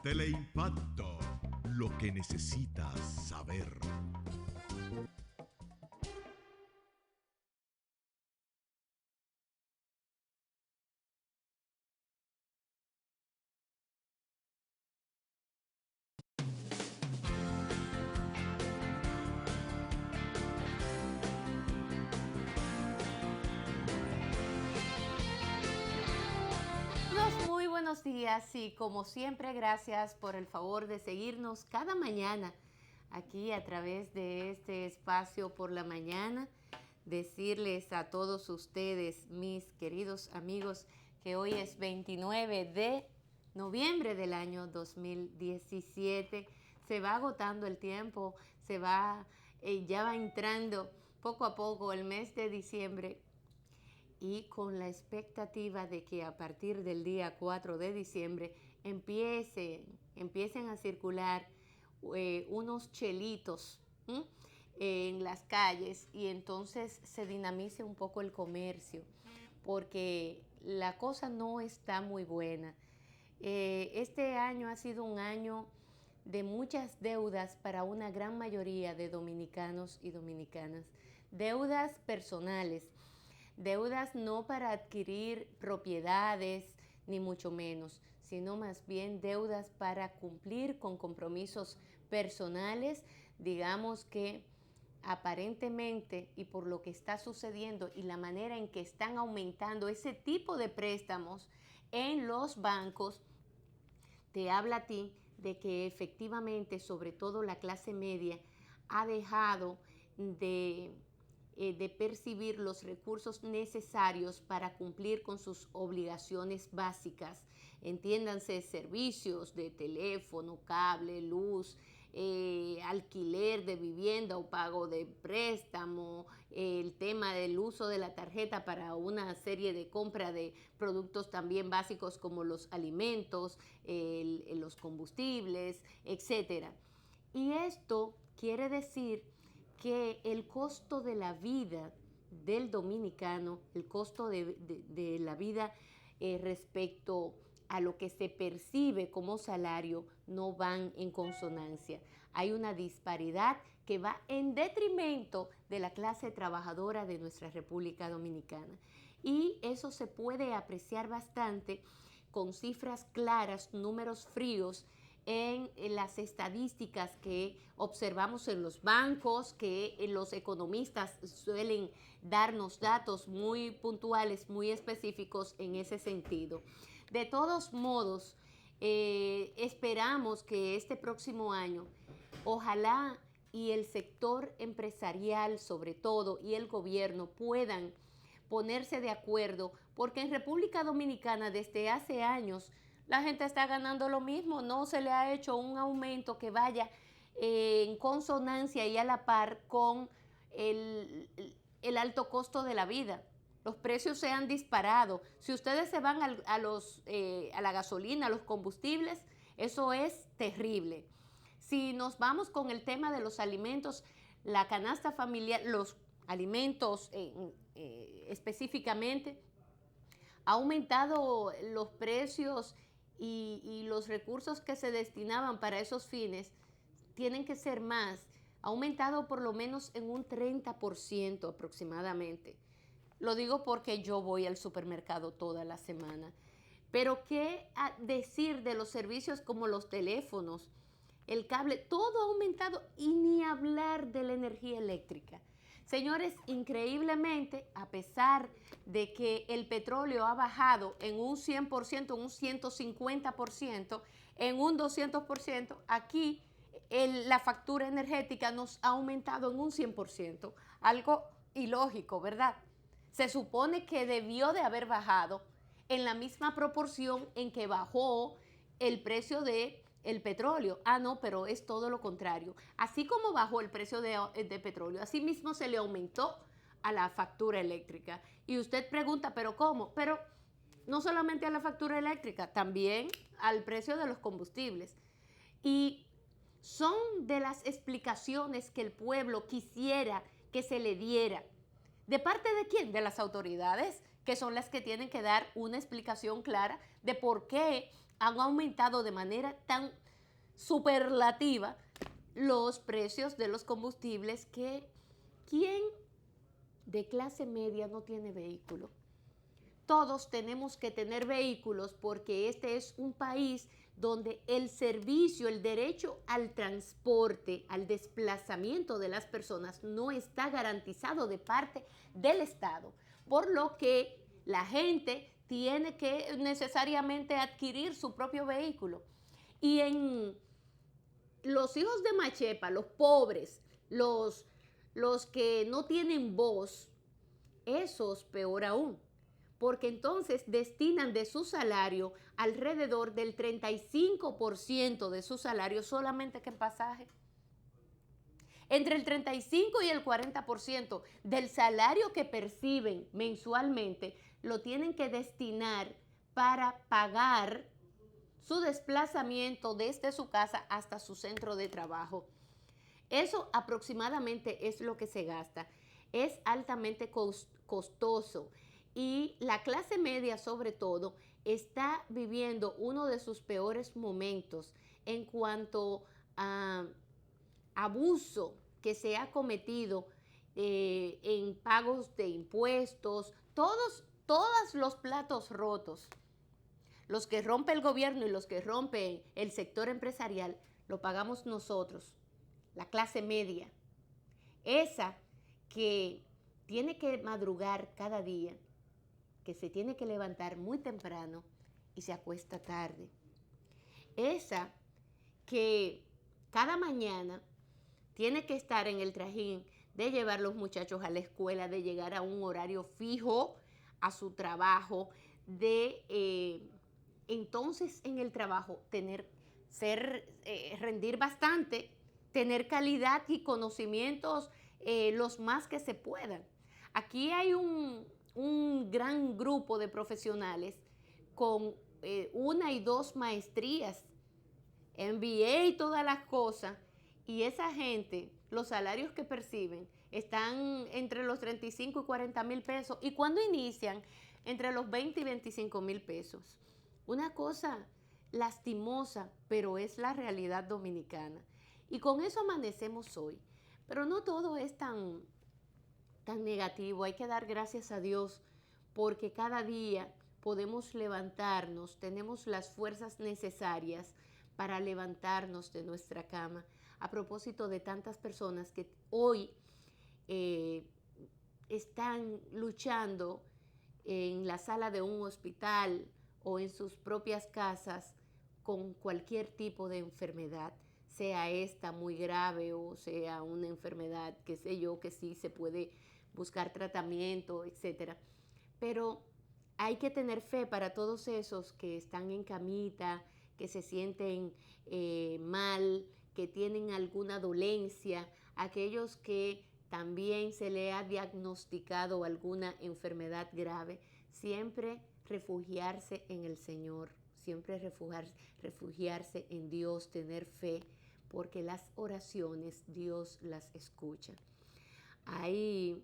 Teleimpacto, lo que necesitas saber. Muy buenos días y como siempre gracias por el favor de seguirnos cada mañana aquí a través de este espacio por la mañana. Decirles a todos ustedes, mis queridos amigos, que hoy es 29 de noviembre del año 2017. Se va agotando el tiempo, ya va entrando poco a poco el mes de diciembre, y con la expectativa de que a partir del día 4 de diciembre empiecen a circular unos chelitos en las calles, y entonces se dinamice un poco el comercio, porque la cosa no está muy buena. Este año ha sido un año de muchas deudas para una gran mayoría de dominicanos y dominicanas, deudas personales. Deudas no para adquirir propiedades, ni mucho menos, sino más bien deudas para cumplir con compromisos personales, digamos que aparentemente, y por lo que está sucediendo y la manera en que están aumentando ese tipo de préstamos en los bancos, te habla a ti de que efectivamente, sobre todo la clase media, ha dejado de percibir los recursos necesarios para cumplir con sus obligaciones básicas, entiéndanse servicios de teléfono, cable, luz, alquiler de vivienda o pago de préstamo, el tema del uso de la tarjeta para una serie de compra de productos también básicos como los alimentos, los combustibles, etcétera. Y esto quiere decir que el costo de la vida del dominicano, el costo de la vida respecto a lo que se percibe como salario, no van en consonancia. Hay una disparidad que va en detrimento de la clase trabajadora de nuestra República Dominicana. Y eso se puede apreciar bastante con cifras claras, números fríos, en las estadísticas que observamos en los bancos, que los economistas suelen darnos datos muy puntuales, muy específicos en ese sentido. De todos modos, esperamos que este próximo año, ojalá y el sector empresarial sobre todo y el gobierno puedan ponerse de acuerdo, porque en República Dominicana desde hace años la gente está ganando lo mismo, no se le ha hecho un aumento que vaya en consonancia y a la par con el alto costo de la vida. Los precios se han disparado. Si ustedes se van a la gasolina, a los combustibles, eso es terrible. Si nos vamos con el tema de los alimentos, la canasta familiar, los alimentos específicamente, ha aumentado los precios, y los recursos que se destinaban para esos fines tienen que ser más. Ha aumentado por lo menos en un 30% aproximadamente. Lo digo porque yo voy al supermercado toda la semana. Pero qué decir de los servicios como los teléfonos, el cable, todo ha aumentado, y ni hablar de la energía eléctrica. Señores, increíblemente, a pesar de que el petróleo ha bajado en un 100%, en un 150%, en un 200%, aquí la factura energética nos ha aumentado en un 100%, algo ilógico, ¿verdad? Se supone que debió de haber bajado en la misma proporción en que bajó el precio del petróleo. Ah, no, pero es todo lo contrario. Así como bajó el precio de petróleo, así mismo se le aumentó a la factura eléctrica. Y usted pregunta, ¿pero cómo? Pero no solamente a la factura eléctrica, también al precio de los combustibles. Y son de las explicaciones que el pueblo quisiera que se le diera. ¿De parte de quién? De las autoridades que son las que tienen que dar una explicación clara de por qué han aumentado de manera tan superlativa los precios de los combustibles, que ¿quién de clase media no tiene vehículo? Todos tenemos que tener vehículos porque este es un país donde el servicio, el derecho al transporte, al desplazamiento de las personas no está garantizado de parte del Estado, por lo que la gente tiene que necesariamente adquirir su propio vehículo. Y en los hijos de Machepa, los pobres, los que no tienen voz, esos peor aún, porque entonces destinan de su salario alrededor del 35% de su salario solamente que en pasaje. Entre el 35 y el 40% del salario que perciben mensualmente lo tienen que destinar para pagar su desplazamiento desde su casa hasta su centro de trabajo. Eso aproximadamente es lo que se gasta. Es altamente costoso y la clase media, sobre todo, está viviendo uno de sus peores momentos en cuanto a abuso que se ha cometido en pagos de impuestos, todos los platos rotos, los que rompe el gobierno y los que rompe el sector empresarial, lo pagamos nosotros, la clase media, esa que tiene que madrugar cada día, que se tiene que levantar muy temprano y se acuesta tarde, esa que cada mañana tiene que estar en el trajín de llevar los muchachos a la escuela, de llegar a un horario fijo a su trabajo, de entonces en el trabajo rendir bastante, tener calidad y conocimientos los más que se puedan. Aquí hay un gran grupo de profesionales con una y dos maestrías, MBA y todas las cosas, y esa gente, los salarios que perciben están entre los 35 y 40 mil pesos, y cuando inician, entre los 20 y 25 mil pesos. Una cosa lastimosa, pero es la realidad dominicana. Y con eso amanecemos hoy. Pero no todo es tan negativo. Hay que dar gracias a Dios porque cada día podemos levantarnos, tenemos las fuerzas necesarias para levantarnos de nuestra cama. A propósito de tantas personas que hoy están luchando en la sala de un hospital o en sus propias casas con cualquier tipo de enfermedad, sea esta muy grave o sea una enfermedad, qué sé yo, que sí se puede buscar tratamiento, etcétera. Pero hay que tener fe para todos esos que están en camita, que se sienten mal, que tienen alguna dolencia, aquellos que también se le ha diagnosticado alguna enfermedad grave, siempre refugiarse en el Señor, siempre refugiarse en Dios, tener fe, porque las oraciones Dios las escucha. Hay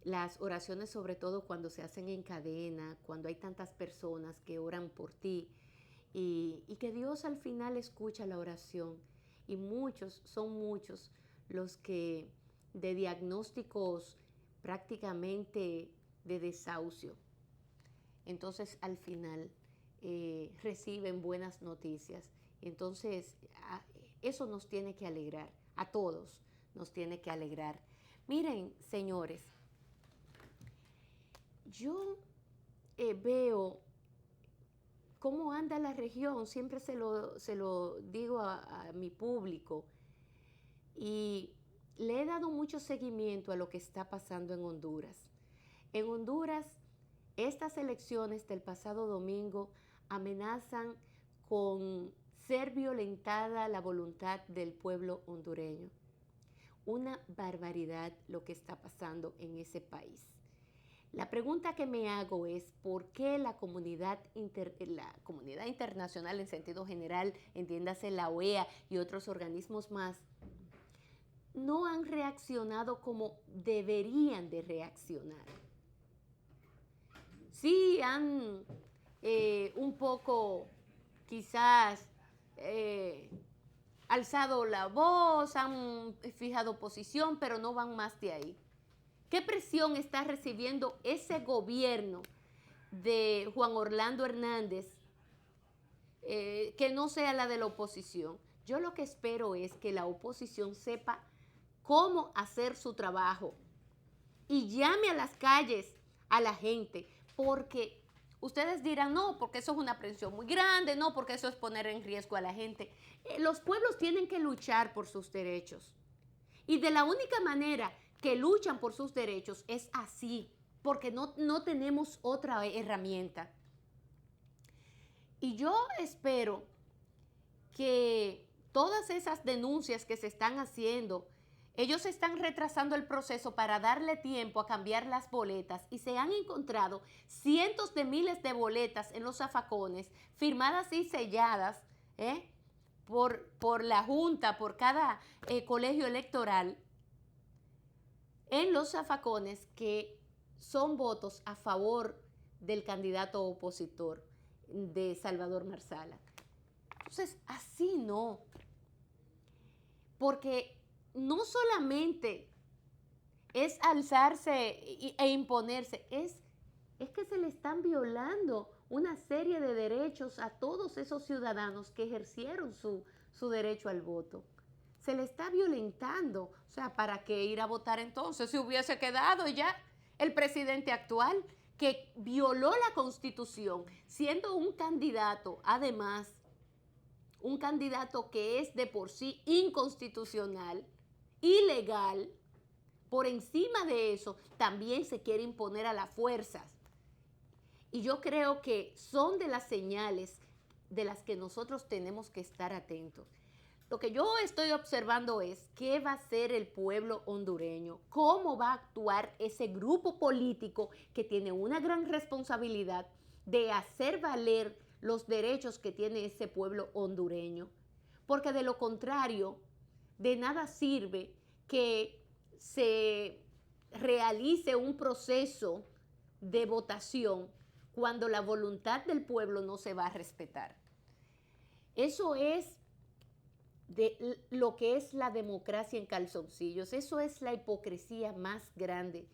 las oraciones, sobre todo cuando se hacen en cadena, cuando hay tantas personas que oran por ti, y que Dios al final escucha la oración. Y son muchos los que de diagnósticos prácticamente de desahucio, entonces al final reciben buenas noticias. Entonces eso nos tiene que alegrar, a todos nos tiene que alegrar. Miren, señores, yo veo cómo anda la región, siempre se lo digo a mi público, y le he dado mucho seguimiento a lo que está pasando en Honduras. En Honduras, estas elecciones del pasado domingo amenazan con ser violentada la voluntad del pueblo hondureño. Una barbaridad lo que está pasando en ese país. La pregunta que me hago es ¿por qué la comunidad internacional en sentido general, entiéndase la OEA y otros organismos más, no han reaccionado como deberían de reaccionar? sí han un poco quizás alzado la voz, han fijado posición, pero no van más de ahí. ¿Qué presión está recibiendo ese gobierno de Juan Orlando Hernández que no sea la de la oposición? Yo lo que espero es que la oposición sepa cómo hacer su trabajo y llame a las calles a la gente, porque ustedes dirán, no, porque eso es una presión muy grande, no, porque eso es poner en riesgo a la gente. Los pueblos tienen que luchar por sus derechos. Y de la única manera que luchan por sus derechos es así, porque no tenemos otra herramienta. Y yo espero que todas esas denuncias que se están haciendo, ellos están retrasando el proceso para darle tiempo a cambiar las boletas y se han encontrado cientos de miles de boletas en los zafacones, firmadas y selladas por la Junta, por cada colegio electoral, en los zafacones que son votos a favor del candidato opositor de Salvador Marsala. Entonces, así no. Porque no solamente es alzarse e imponerse, es que se le están violando una serie de derechos a todos esos ciudadanos que ejercieron su derecho al voto. Se le está violentando. O sea, ¿para qué ir a votar entonces? Si hubiese quedado ya el presidente actual que violó la Constitución, siendo un candidato, además, un candidato que es de por sí inconstitucional, ilegal. Por encima de eso, también se quiere imponer a las fuerzas. Y yo creo que son de las señales de las que nosotros tenemos que estar atentos. Lo que yo estoy observando es qué va a hacer el pueblo hondureño, cómo va a actuar ese grupo político que tiene una gran responsabilidad de hacer valer los derechos que tiene ese pueblo hondureño. Porque de lo contrario, de nada sirve que se realice un proceso de votación cuando la voluntad del pueblo no se va a respetar. Eso es de lo que es la democracia en calzoncillos. Eso es la hipocresía más grande.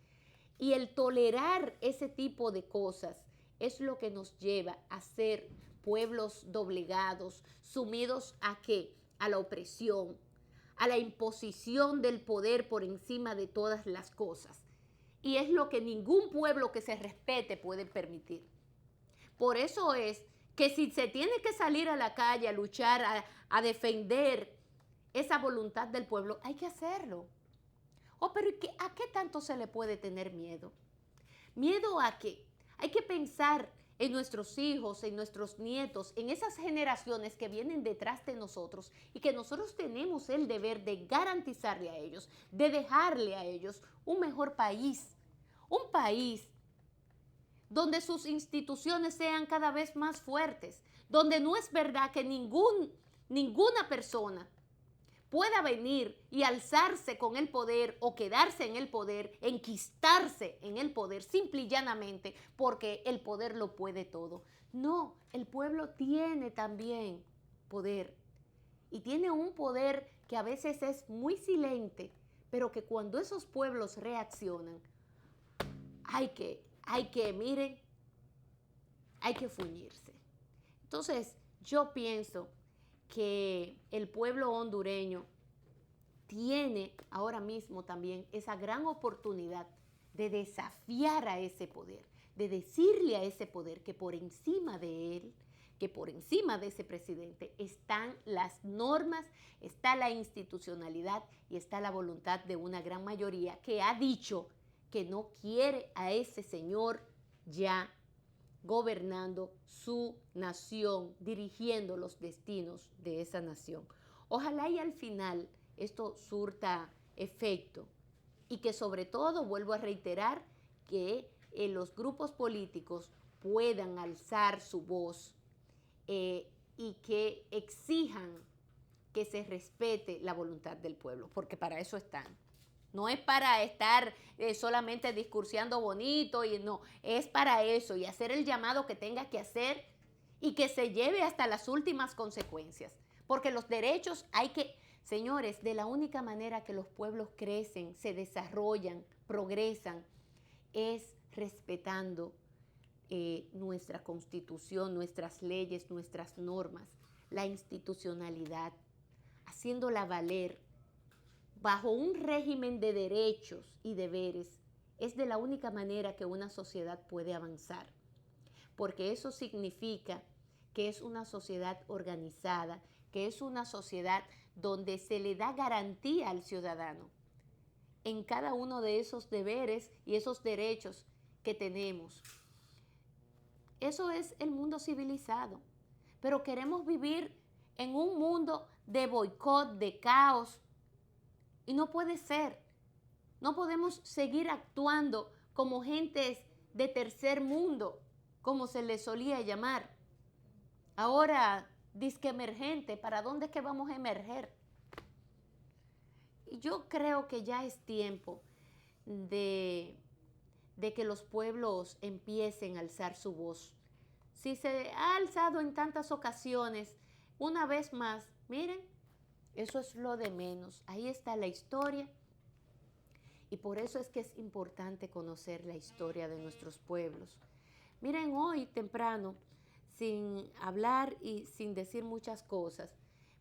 Y el tolerar ese tipo de cosas es lo que nos lleva a ser pueblos doblegados, sumidos ¿a qué? A la opresión, a la imposición del poder por encima de todas las cosas. Y es lo que ningún pueblo que se respete puede permitir. Por eso es que si se tiene que salir a la calle a luchar, a defender esa voluntad del pueblo, hay que hacerlo. Oh, pero ¿a qué tanto se le puede tener miedo? ¿Miedo a qué? Hay que pensar en nuestros hijos, en nuestros nietos, en esas generaciones que vienen detrás de nosotros y que nosotros tenemos el deber de garantizarle a ellos, de dejarle a ellos un mejor país, un país donde sus instituciones sean cada vez más fuertes, donde no es verdad que ninguna persona pueda venir y alzarse con el poder o quedarse en el poder, enquistarse en el poder simple y llanamente porque el poder lo puede todo. No, el pueblo tiene también poder y tiene un poder que a veces es muy silente, pero que cuando esos pueblos reaccionan, miren, hay que fuñirse. Entonces, yo pienso que el pueblo hondureño tiene ahora mismo también esa gran oportunidad de desafiar a ese poder, de decirle a ese poder que por encima de él, que por encima de ese presidente están las normas, está la institucionalidad y está la voluntad de una gran mayoría que ha dicho que no quiere a ese señor ya gobernando su nación, dirigiendo los destinos de esa nación. Ojalá y al final esto surta efecto y que sobre todo, vuelvo a reiterar, que los grupos políticos puedan alzar su voz y que exijan que se respete la voluntad del pueblo, porque para eso están. No es para estar solamente discursiando bonito, y no, es para eso y hacer el llamado que tenga que hacer y que se lleve hasta las últimas consecuencias. Porque los derechos hay que, señores, de la única manera que los pueblos crecen, se desarrollan, progresan, es respetando nuestra constitución, nuestras leyes, nuestras normas, la institucionalidad, haciéndola valer bajo un régimen de derechos y deberes. Es de la única manera que una sociedad puede avanzar, porque eso significa que es una sociedad organizada, que es una sociedad donde se le da garantía al ciudadano en cada uno de esos deberes y esos derechos que tenemos. Eso es el mundo civilizado. Pero queremos vivir en un mundo de boicot, de caos, y no puede ser. No podemos seguir actuando como gentes de tercer mundo, como se les solía llamar. Ahora, disque emergente, ¿para dónde es que vamos a emerger? Y yo creo que ya es tiempo de que los pueblos empiecen a alzar su voz. Si se ha alzado en tantas ocasiones, una vez más, miren, eso es lo de menos. Ahí está la historia. Y por eso es que es importante conocer la historia de nuestros pueblos. Miren, hoy temprano, sin hablar y sin decir muchas cosas,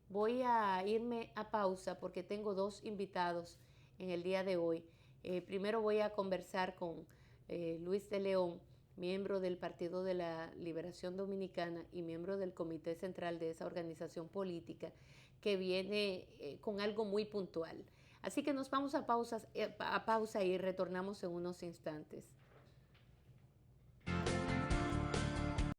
voy a irme a pausa porque tengo dos invitados en el día de hoy. Primero voy a conversar con Luis de León, miembro del Partido de la Liberación Dominicana y miembro del Comité Central de esa organización política, que viene con algo muy puntual. Así que nos vamos a pausa y retornamos en unos instantes.